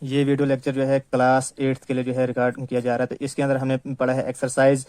ये video lecture जो है क्लास 8th के लिए जो है रिकॉर्ड किया जा रहा है। तो इसके अंदर हमने पढ़ा है एक्सरसाइज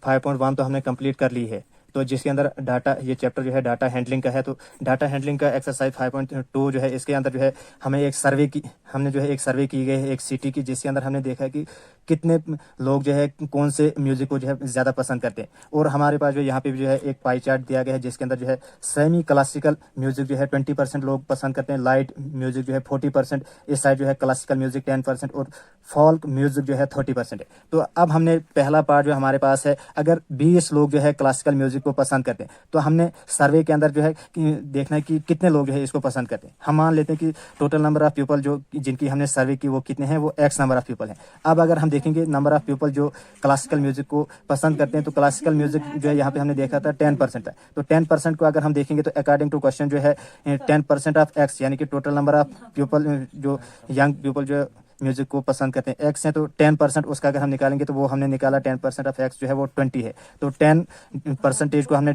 5.1 तो हमने कंप्लीट कर ली है। तो जिसके अंदर डाटा, ये चैप्टर जो है डाटा हैंडलिंग का है। तो डाटा हैंडलिंग का एक्सरसाइज 5.2 जो है इसके अंदर जो है हमें एक सर्वे की गई है एक सिटी की, जिसके अंदर हमने देखा कि कितने लोग जो है कौन से म्यूजिक को जो है ज़्यादा पसंद करते हैं। और हमारे पास जो यहाँ पे जो है एक पाई चार्ट दिया गया है, जिसके अंदर जो है सेमी क्लासिकल म्यूजिक जो है 20% लोग पसंद करते हैं, लाइट म्यूजिक जो है 40%, इस साइड जो है क्लासिकल म्यूजिक 10% और फोल्क म्यूजिक जो है 30% है। तो अब हमने पहला पार्ट जो हमारे पास है, अगर 20 लोग जो है क्लासिकल म्यूजिक को पसंद करते हैं तो हमने सर्वे के अंदर जो है देखना है कि कितने लोग जो है इसको पसंद करते हैं। हम मान लेते हैं कि टोटल नंबर ऑफ पीपल जो जिनकी हमने सर्वे की वो कितने हैं, वो एक्स नंबर ऑफ पीपल हैं। अब अगर हम देखेंगे नंबर ऑफ पीपल जो क्लासिकल म्यूजिक को पसंद करते हैं, तो क्लासिकल म्यूजिक जो है यहाँ पे हमने देखा था 10% है। तो 10% को अगर हम देखेंगे तो अकॉर्डिंग टू क्वेश्चन जो है 10% ऑफ एक्स, यानी कि टोटल नंबर ऑफ पीपल जो यंग पीपल जो म्यूजिक को पसंद करते हैं एक्स है, तो 10% उसका अगर हम निकालेंगे तो वो हमने निकाला 10% ऑफ एक्स जो है वो 20 है। तो 10% को हमने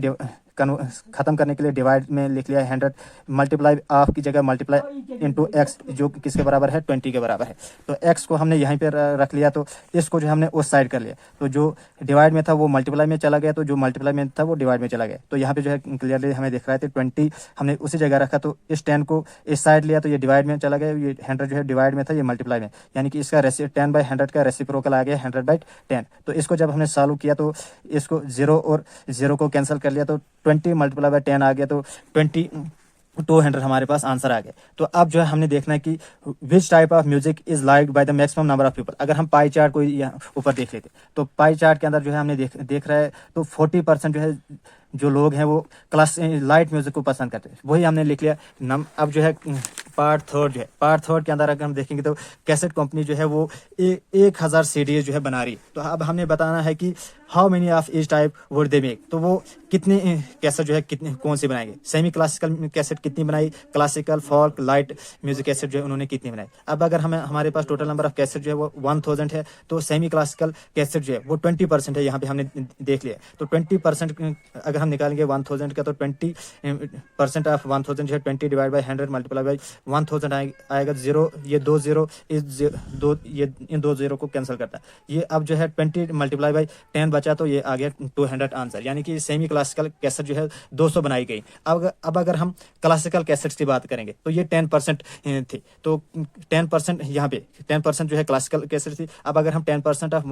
खत्म करने के लिए डिवाइड में लिख लिया है 100, मल्टीप्लाई ऑफ की जगह मल्टीप्लाई इनटू एक्स, जो किसके बराबर है 20 के बराबर है। तो एक्स को हमने यहीं पे रख लिया, तो इसको जो हमने उस साइड कर लिया। तो जो डिवाइड में था वो मल्टीप्लाई में चला गया, तो जो मल्टीप्लाई में था वो डिवाइड में चला गया। तो यहाँ पे जो है क्लियरली हमें दिख रहा है 20 हमने उसी जगह रखा, तो इस 10 को इस साइड लिया तो ये डिवाइड में चला गया, ये 100 जो है डिवाइड में था, ये मल्टीप्लाई में, यानी कि इसका 10/100 का रेसिप्रोकल आ गया 100/10। तो इसको जब हमने सॉल्व किया तो इसको 0 और 0 को कैंसिल कर लिया, तो 20 × 10 आ गया, तो 200 हमारे पास आंसर आ गया। तो अब जो है हमने देखना है कि which type of music is liked by the maximum number of people. अगर हम पाई चार्ट को यहाँ ऊपर देख लेते तो पाई चार्ट के अंदर जो है हमने देख रहा है तो 40% जो है जो लोग हैं वो लाइट म्यूजिक को पसंद करते हैं, वही हमने लिख लिया। अब जो है पार्ट थर्ड के अंदर अगर हम देखेंगे तो कैसेट कंपनी जो है वो 1000 सीडी जो है बना रही है। तो अब हमें बताना है कि how many of each type would they make, तो वो कितने कैसेट जो है कितने कौन सी बनाएंगे। सेमी क्लासिकल कैसेट कितनी बनाई, classical folk light music cassette जो है उन्होंने कितनी बनाई। अब अगर हमारे पास टोटल नंबर ऑफ कैसेट जो है वो 1000 है, तो सेमी क्लासिकल कैसेट जो है वो 20% है, यहाँ पे हमने देख लिया। तो 20% अगर हम निकालेंगे 1000 का, तो 20% ऑफ 1000 जो है 20 डिवाइड बाई 100 मल्टीप्लाई बाई 1000 आएगा। 0 ये 2 0 ये इन 2 0 को कैंसिल करता है। ये अब जो है 20 मल्टीप्लाई बाई 10 बचा, तो ये आ गया 200 आंसर, यानी कि सेमी क्लासिकल कैसेट जो है 200 बनाई गई। अब अगर हम क्लासिकल कैसेट्स की बात करेंगे तो ये 10% थी, तो 10% यहाँ पे 10% जो है क्लासिकल कैसेट थी। अब अगर हम 10% ऑफ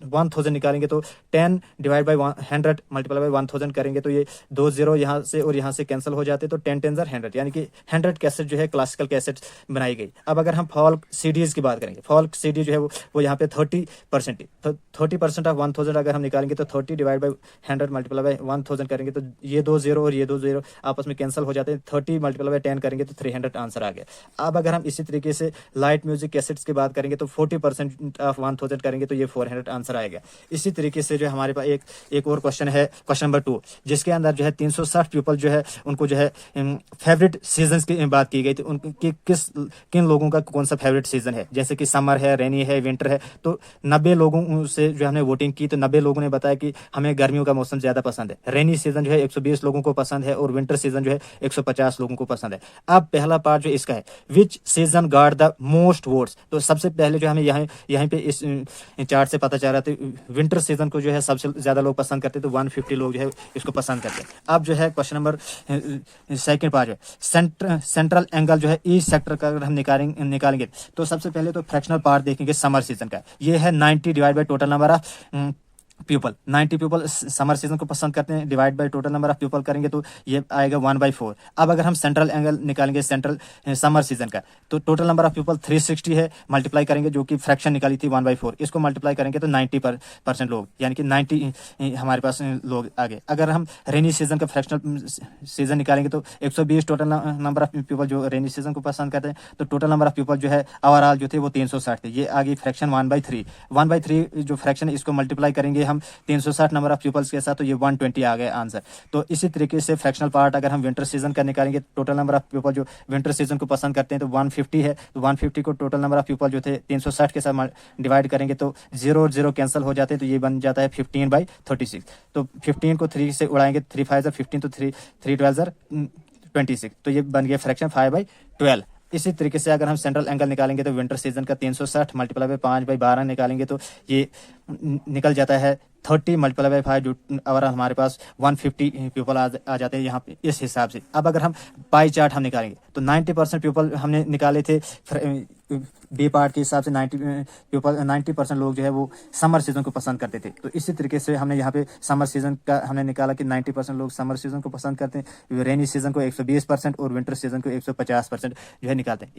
1000 निकालेंगे तो 10 डिवाइड बाई 100 मल्टीप्लाई बाई 1000 करेंगे, तो ये 2 0 यहाँ से और यहाँ से कैंसिल हो जाते, तो 10 10 100, यानी कि 100 कैसेट जो है क्लासिकल कैसेट बनाई गई। अब अगर हम फोल्क सीडीज की बात करेंगे, फोल्क सीडी जो है वो यहाँ पे 30% तो 30% ऑफ 1000 अगर हम निकालेंगे तो 30 डिवाइड बाई 100 मल्टीप्लाई बाई 1000 करेंगे, तो ये 2 0 और ये 2 0 आपस में कैंसिल हो जाते हैं। 30 मल्टीप्लाई बाई 10 करेंगे तो 300 आंसर आ गया। अब अगर हम इसी तरीके से लाइट म्यूजिक कैसेट्स की बात करेंगे तो 40% ऑफ 1000 करेंगे तो ये 400 आंसर आएगा। इसी तरीके से जो है हमारे पास एक और क्वेश्चन है, क्वेश्चन नंबर 2, जिसके अंदर जो है 360 पीपल जो है उनको जो है फेवरेट सीजन्स की बात की गई थी, उनकी किन लोगों का कौन सा फेवरेट सीजन है, जैसे कि समर है, रेनी है, विंटर है। तो 90 लोगों से जो हमने वोटिंग की, तो 90 लोगों ने बताया कि हमें गर्मियों का मौसम ज्यादा पसंद है। रेनी सीजन जो है 120 लोगों को पसंद है और विंटर सीजन जो है 150 लोगों को पसंद है। अब पहला पार्ट जो इसका है, विच season guard the most votes. तो सबसे पहले जो हमें यहाँ पे इस चार्ट से पता चल रहा था विंटर सीजन को जो है सबसे ज्यादा लोग पसंद करते हैं, तो 150 लोग जो है इसको पसंद करते हैं। अब जो है क्वेश्चन नंबर सेकंड पार्ट है, सेंट्रल एंगल जो है ईच सेक्टर का अगर हम निकालेंगे तो सबसे पहले तो फ्रैक्शनल पार्ट देखेंगे समर सीजन का। ये है 90 divide by total number of people. 90 people summer season को पसंद करते हैं, divide by total number of people करेंगे तो ये आएगा 1/4। अब अगर हम सेंट्रल एंगल निकालेंगे सेंट्रल समर सीजन का, तो टोटल नंबर ऑफ पीपल 360 है, मल्टीप्लाई करेंगे जो कि फ्रैक्शन निकाली थी 1/4, इसको मल्टीप्लाई करेंगे तो 90% लोग, यानी कि 90 हमारे पास लोग आ गए। अगर हम रेनी सीजन का फ्रैक्शनल सीजन निकालेंगे तो 120 टोटल नंबर ऑफ पीपल जो रेनी सीजन को पसंद करते हैं, तो टोटल नंबर ऑफ पीपल जो है ओवरऑल जो थे वो 360 थे। ये आ गई फ्रैक्शन 1/3 जो फ्रैक्शन है इसको मल्टीप्लाई करेंगे हम 360 नंबर ऑफ पीपल्स के साथ, तो ये 120 आ गया आंसर। तो इसी तरीके से फ्रैक्शनल पार्ट अगर हम विंटर सीजन का निकालेंगे, टोटल नंबर ऑफ पीपल जो विंटर सीजन को पसंद करते हैं तो 150 है, तो 150 को टोटल नंबर ऑफ पीपल जो थे 360 के साथ डिवाइड करेंगे तो 0 और 0 कैंसिल हो जाते हैं, तो ये बन जाता है 15/36। तो 15 को 3 से उड़ाएंगे, 3 5 15, तो 3 12 26, तो ये बन गया फ्रैक्शन 5/12। इसी तरीके से अगर हम सेंट्रल एंगल निकालेंगे तो विंटर सीजन का 360 मल्टीप्लाई बाय 5/12 निकालेंगे तो ये निकल जाता है 30 मल्टीप्लाई बाय 5 जो और हमारे पास 150 पीपल आ जाते हैं यहाँ पे इस हिसाब से। अब अगर हम पाई चार्ट हम निकालेंगे तो 90% पीपल हमने निकाले थे बी पार्ट के हिसाब से 90% लोग जो है वो समर सीजन को पसंद करते थे। तो इसी तरीके से हमने यहाँ पे समर सीजन का हमने निकाला कि 90% लोग समर सीजन को पसंद करते हैं, रेनी सीजन को 120% और विंटर सीजन को 150% जो है निकालते हैं।